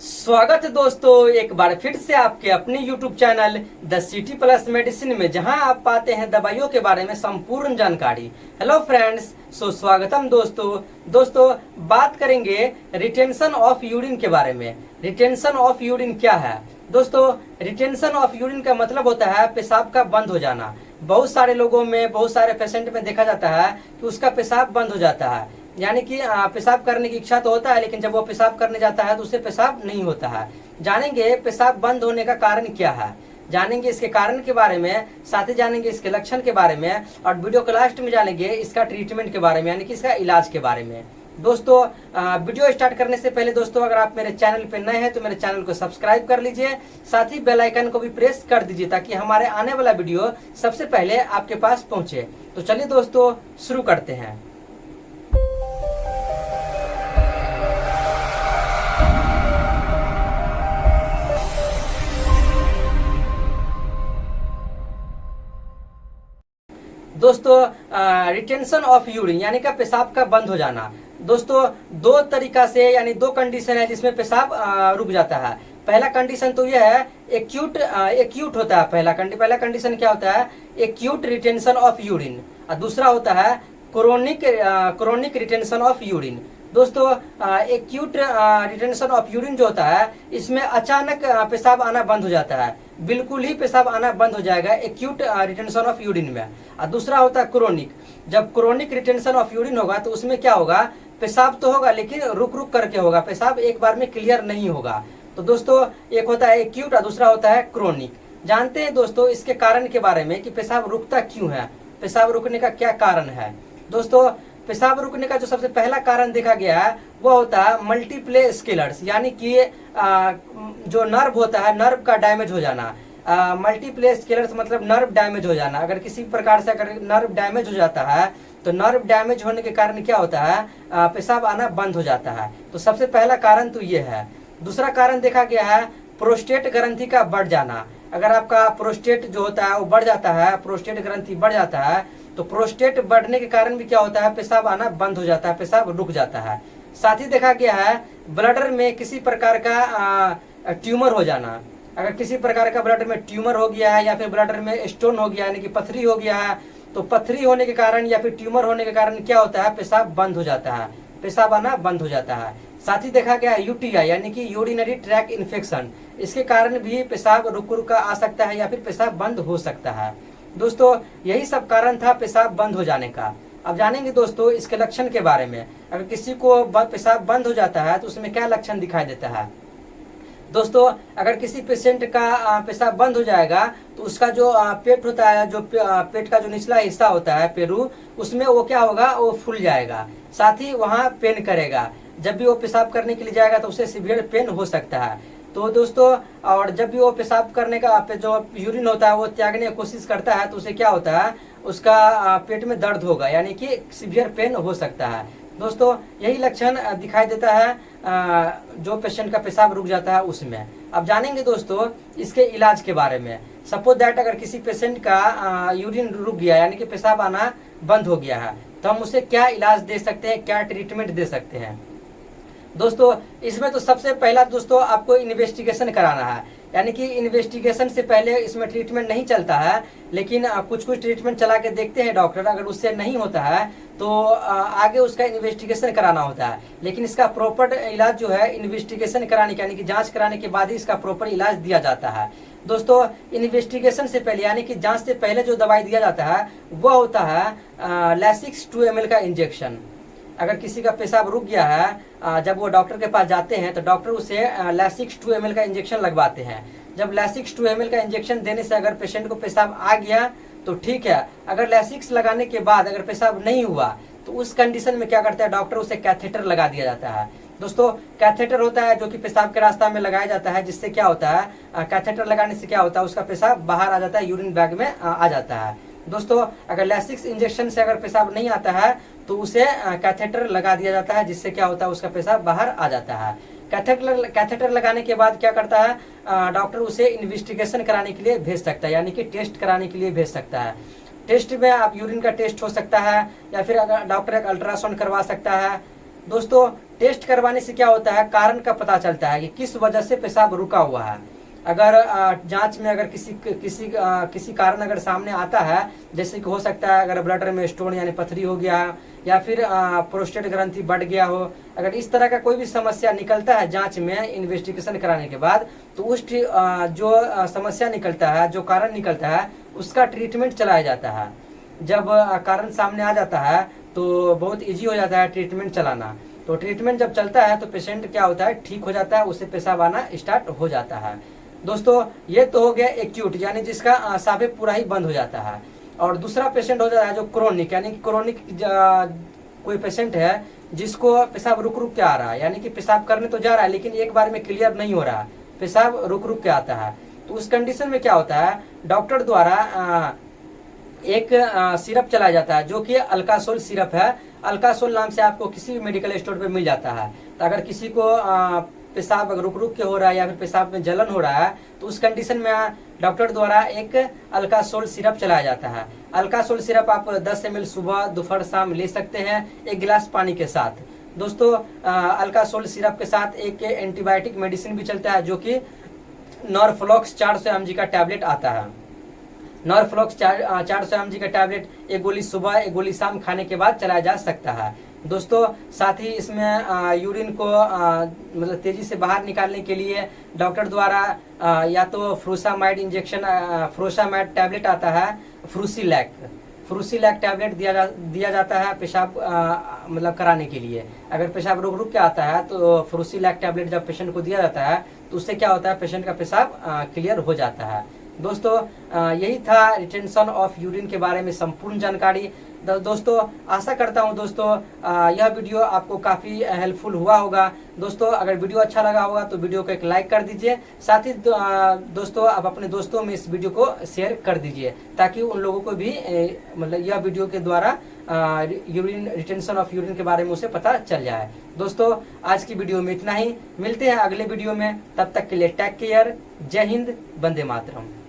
स्वागत है दोस्तों एक बार फिर से आपके अपने YouTube channel the city plus medicine में, जहां आप पाते हैं दवाइयों के बारे में संपूर्ण जानकारी। हेलो फ्रेंड्स, स्वागतम दोस्तों बात करेंगे रिटेंशन ऑफ यूरिन के बारे में। रिटेंशन ऑफ यूरिन क्या है दोस्तों? रिटेंशन ऑफ यूरिन का मतलब होता है पेशाब का बंद हो जाना। बहुत सारे लोगों में, बहुत सारे पेशेंट में देखा जाता है कि उसका पेशाब बंद हो जाता है, यानी कि पेशाब करने की इच्छा तो होता है, लेकिन जब वो पेशाब करने जाता है तो उससे पेशाब नहीं होता है। जानेंगे पेशाब बंद होने का कारण क्या है, जानेंगे इसके कारण के बारे में, साथ ही जानेंगे इसके लक्षण के बारे में, और वीडियो के लास्ट में जानेंगे इसका ट्रीटमेंट के बारे में, यानी कि इसका इलाज के बारे में। दोस्तों वीडियो स्टार्ट करने से पहले दोस्तों, अगर आप मेरे चैनल पे नए हैं तो मेरे चैनल को सब्सक्राइब कर लीजिए, साथ ही बेल आइकन को भी प्रेस कर दीजिए ताकि हमारे आने वाला वीडियो सबसे पहले आपके पास पहुंचे। तो चलिए दोस्तों शुरू करते हैं। दोस्तों रिटेंशन ऑफ यूरिन यानी कि पेशाब का बंद हो जाना। दोस्तों दो तरीका से, यानी दो कंडीशन है जिसमें पेशाब रुक जाता है। पहला कंडीशन तो यह है एक्यूट होता है। पहला कंडीशन क्या होता है? एक्यूट रिटेंशन ऑफ यूरिन, और दूसरा होता है क्रोनिक रिटेंशन ऑफ यूरिन। दोस्तों एक्यूट रिटेंशन ऑफ यूरिन जो होता है, इसमें अचानक पेशाब आना बंद हो जाता है, बिल्कुल ही पेशाब आना बंद हो जाएगा एक्यूट रिटेंशन ऑफ यूरिन में। और दूसरा होता है क्रोनिक। जब क्रोनिक रिटेंशन ऑफ यूरिन होगा तो उसमें क्या होगा? पेशाब तो होगा लेकिन रुक रुक करके होगा, पेशाब एक बार में क्लियर नहीं होगा। तो दोस्तों एक होता है एक्यूट और दूसरा होता है क्रोनिक। जानते हैं दोस्तों इसके कारण के बारे में कि पेशाब रुकता क्यों है, पेशाब रुकने का क्या कारण है। दोस्तों पेशाब रुकने का जो सबसे पहला कारण देखा गया है वो होता है मल्टीप्ले स्केलर्स, यानी कि जो नर्व होता है, नर्व का डैमेज हो जाना। मल्टीप्ले स्केलर्स मतलब नर्व डैमेज हो जाना। अगर किसी प्रकार से अगर नर्व डैमेज हो जाता है तो नर्व डैमेज होने के कारण क्या होता है? पेशाब आना बंद हो जाता है। तो सबसे पहला कारण तो ये है। दूसरा कारण देखा गया है प्रोस्टेट ग्रंथि का बढ़ जाना। अगर आपका प्रोस्टेट जो होता है वो बढ़ जाता है, प्रोस्टेट ग्रंथि बढ़ जाता है, तो प्रोस्टेट बढ़ने के कारण भी क्या होता है? पेशाब आना बंद हो जाता है, पेशाब रुक जाता है। साथ ही देखा गया है ब्लडर में किसी प्रकार का ट्यूमर हो जाना। अगर किसी प्रकार का ब्लडर में ट्यूमर हो गया है या फिर ब्लडर में स्टोन हो गया, यानी कि पथरी हो गया है, तो पथरी होने के कारण या फिर ट्यूमर होने के कारण क्या होता है? पेशाब बंद हो जाता है, पेशाब आना बंद हो जाता है। साथ ही देखा गया यूटीआई यानी कि यूरिनरी ट्रैक इन्फेक्शन, इसके कारण भी पेशाब रुक रुक आ सकता है या फिर पेशाब बंद हो सकता है। दोस्तों यही सब कारण था पेशाब बंद हो जाने का। अब जानेंगे दोस्तों इसके लक्षण के बारे में। अगर किसी को पेशाब बंद हो जाता है तो उसमें क्या लक्षण दिखाई देता है? दोस्तों अगर किसी पेशेंट का पेशाब बंद हो जाएगा तो उसका जो पेट होता है, जो पेट का जो निचला हिस्सा होता है, पेरू, उसमें वो क्या होगा? वो फूल जाएगा। साथ ही वहाँ पेन करेगा। जब भी वो पेशाब करने के लिए जाएगा तो उसे सीवियर पेन हो सकता है। तो दोस्तों और जब भी वो पेशाब करने का जो यूरिन होता है वो त्यागने की कोशिश करता है तो उसे क्या होता है? उसका पेट में दर्द होगा, यानी कि सीवियर पेन हो सकता है। दोस्तों यही लक्षण दिखाई देता है जो पेशेंट का पेशाब रुक जाता है उसमें। अब जानेंगे दोस्तों इसके इलाज के बारे में। सपोज दैट अगर किसी पेशेंट का यूरिन रुक गया, यानी कि पेशाब आना बंद हो गया है, तो हम उसे क्या इलाज दे सकते हैं, क्या ट्रीटमेंट दे सकते हैं? दोस्तों इसमें तो सबसे पहला दोस्तों आपको इन्वेस्टिगेशन कराना है, यानी कि इन्वेस्टिगेशन से पहले इसमें ट्रीटमेंट नहीं चलता है, लेकिन कुछ ट्रीटमेंट चला के देखते हैं डॉक्टर। अगर उससे नहीं होता है तो आगे उसका इन्वेस्टिगेशन कराना होता है। लेकिन इसका प्रॉपर इलाज जो है इन्वेस्टिगेशन कराने के, यानी कि जांच कराने के बाद ही इसका प्रॉपर इलाज दिया जाता है। दोस्तों इन्वेस्टिगेशन से पहले, यानी कि जांच से पहले जो दवाई दिया जाता है वह होता है लैसिक्स 2 ml का इंजेक्शन। अगर किसी का पेशाब रुक गया है, जब वो डॉक्टर के पास जाते हैं तो डॉक्टर उसे लैसिक्स 2 ml का इंजेक्शन लगवाते हैं। जब लैसिक्स 2 ml का इंजेक्शन देने से अगर पेशेंट को पेशाब आ गया तो ठीक है। अगर लैसिक्स लगाने के बाद अगर पेशाब नहीं हुआ तो उस कंडीशन में क्या करता है डॉक्टर? उसे कैथेटर लगा दिया जाता है। दोस्तों कैथेटर होता है जो कि पेशाब के रास्ता में लगाया जाता है, जिससे क्या होता है? कैथेटर लगाने से क्या होता है? उसका पेशाब बाहर आ जाता है, यूरिन बैग में आ जाता है। दोस्तों अगर लैसिक्स इंजेक्शन से अगर पेशाब नहीं आता है तो उसे कैथेटर लगा दिया जाता है, जिससे क्या होता है? उसका पेशाब बाहर आ जाता है। कैथेटर लगाने के बाद क्या करता है? डॉक्टर उसे इन्वेस्टिगेशन कराने के लिए भेज सकता है, यानी कि टेस्ट कराने के लिए भेज सकता है। टेस्ट में आप यूरिन का टेस्ट हो सकता है, या फिर अगर डॉक्टर एक अल्ट्रासाउंड करवा सकता है, दोस्तों टेस्ट करवाने से क्या होता है, कारण का पता चलता है कि किस वजह से पेशाब रुका हुआ है। अगर जांच में अगर किसी कारण अगर सामने आता है, जैसे कि हो सकता है अगर ब्लडर में स्टोन यानी पथरी हो गया या फिर प्रोस्टेट ग्रंथि बढ़ गया हो, अगर इस तरह का कोई भी समस्या निकलता है जांच में इन्वेस्टिगेशन कराने के बाद, तो उस जो समस्या निकलता है, जो कारण निकलता है, उसका ट्रीटमेंट चलाया जाता है। जब कारण सामने आ जाता है तो बहुत ईजी हो जाता है ट्रीटमेंट चलाना। तो ट्रीटमेंट जब चलता है तो पेशेंट क्या होता है, ठीक हो जाता है, उससे पेशाब आना स्टार्ट हो जाता है। दोस्तों ये तो हो गया एक्यूट, यानी जिसका साफे पूरा ही बंद हो जाता है। और दूसरा पेशेंट हो जाता है जो क्रोनिक, यानी कि क्रोनिक कोई पेशेंट है जिसको पेशाब रुक रुक के आ रहा है, यानी कि पेशाब करने तो जा रहा है लेकिन एक बार में क्लियर नहीं हो रहा है, पेशाब रुक रुक के आता है। तो उस कंडीशन में क्या होता है, डॉक्टर द्वारा एक सिरप चलाया जाता है जो कि अल्कासोल सिरप है। अल्कासोल नाम से आपको किसी भी मेडिकल स्टोर पे मिल जाता है। तो अगर किसी को पेशाब रुक रुक के हो रहा है या फिर पेशाब में जलन हो रहा है, तो उस कंडीशन में डॉक्टर द्वारा एक अल्कासोल सिरप चलाया जाता है। अल्कासोल सिरप आप 10 ml सुबह दोपहर शाम ले सकते हैं 1 गिलास पानी के साथ। दोस्तों अल्कासोल सिरप के साथ एक एंटीबायोटिक मेडिसिन भी चलता है जो कि नॉरफ्लॉक्स 400 mg का टैबलेट आता है। नॉरफ्लॉक्स 400 mg का टैबलेट 1 गोली सुबह 1 गोली शाम खाने के बाद चलाया जा सकता है। दोस्तों साथ ही इसमें यूरिन को मतलब तेजी से बाहर निकालने के लिए डॉक्टर द्वारा या तो फ्रूसामाइड इंजेक्शन, फ्रूसामाइड टैबलेट आता है, फ्रूसीलैक टैबलेट दिया जाता है पेशाब मतलब कराने के लिए। अगर पेशाब रुक रुक के आता है तो फ्रूसीलैक टैबलेट जब पेशेंट को दिया जाता है तो उससे क्या होता है, पेशेंट का पेशाब क्लियर हो जाता है। दोस्तों यही था रिटेंशन ऑफ यूरिन के बारे में संपूर्ण जानकारी। दोस्तों आशा करता हूं दोस्तों यह वीडियो आपको काफ़ी हेल्पफुल हुआ होगा। दोस्तों अगर वीडियो अच्छा लगा होगा तो वीडियो को एक लाइक कर दीजिए, साथ ही दोस्तों आप अपने दोस्तों में इस वीडियो को शेयर कर दीजिए ताकि उन लोगों को भी मतलब यह वीडियो के द्वारा यूरिन रिटेंशन ऑफ यूरिन के बारे में उसे पता चल जाए। दोस्तों आज की वीडियो में इतना ही, मिलते हैं अगले वीडियो में, तब तक के लिए टेक केयर, जय हिंद, वंदे मातरम।